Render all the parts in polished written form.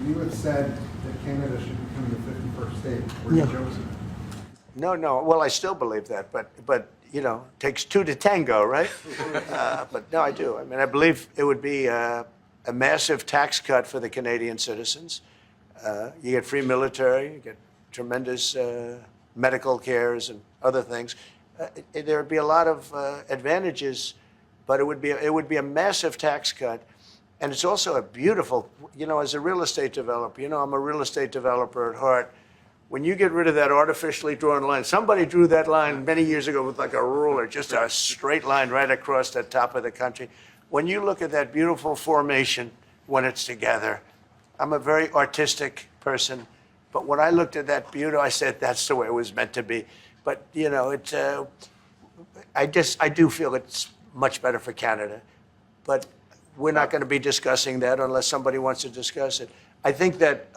You have said that Canada should become the 51st state. Were you chosen? No, no. Well, I still believe that, but you know, it takes two to tango, right? But no, I do. I mean, I believe it would be a massive tax cut for the Canadian citizens. You get free military, you get tremendous medical cares and other things. There would be a lot of advantages, but it would be a massive tax cut. And it's also a beautiful, you know, as a real estate developer, you know, I'm a real estate developer at heart. When you get rid of that artificially drawn line, somebody drew that line many years ago with like a ruler, just a straight line right across the top of the country. When you look at that beautiful formation when it's together, I'm a very artistic person, but when I looked at that beauty, I said that's the way it was meant to be. But you know, I do feel it's much better for Canada, but we're not going to be discussing that unless somebody wants to discuss it. I think that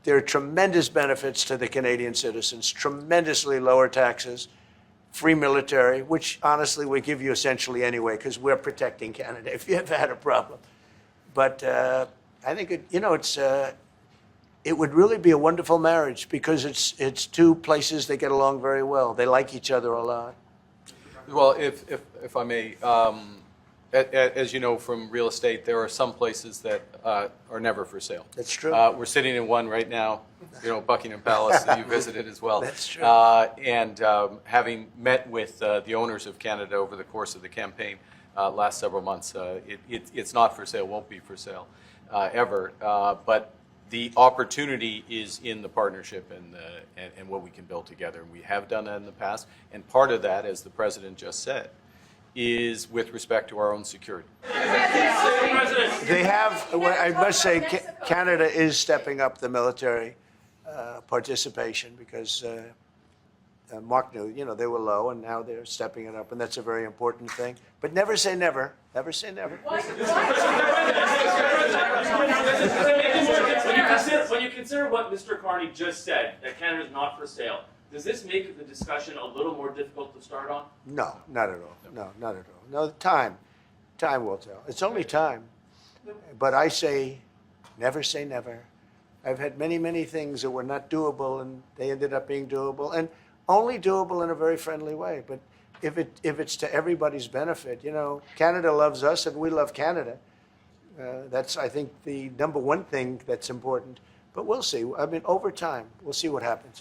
there are tremendous benefits to the Canadian citizens, tremendously lower taxes, free military, which honestly we give you essentially anyway because we're protecting Canada if you ever had a problem. But I think it would really be a wonderful marriage because it's two places that get along very well. They like each other a lot. Well, if I may, as you know from real estate, there are some places that are never for sale. That's true. We're sitting in one right now, you know, Buckingham Palace that you visited as well. That's true. And having met with the owners of Canada over the course of the campaign last several months, it's not for sale, won't be for sale ever. But the opportunity is in the partnership and what we can build together. And we have done that in the past. And part of that, as the President just said, is with respect to our own security. They have, I must say, Canada is stepping up the military participation because Mark knew, you know, they were low and now they're stepping it up, and that's a very important thing. But never say never. Never say never. When you consider what Mr. Carney just said, that Canada is not for sale, does this make the discussion a little more difficult to start on? No, not at all. No, not at all. No, time will tell. It's only time. But I say never. I've had many, many things that were not doable, and they ended up being doable, and only doable in a very friendly way. But if it's to everybody's benefit, you know, Canada loves us, and we love Canada. That's, I think, the number one thing that's important. But we'll see. I mean, over time, we'll see what happens.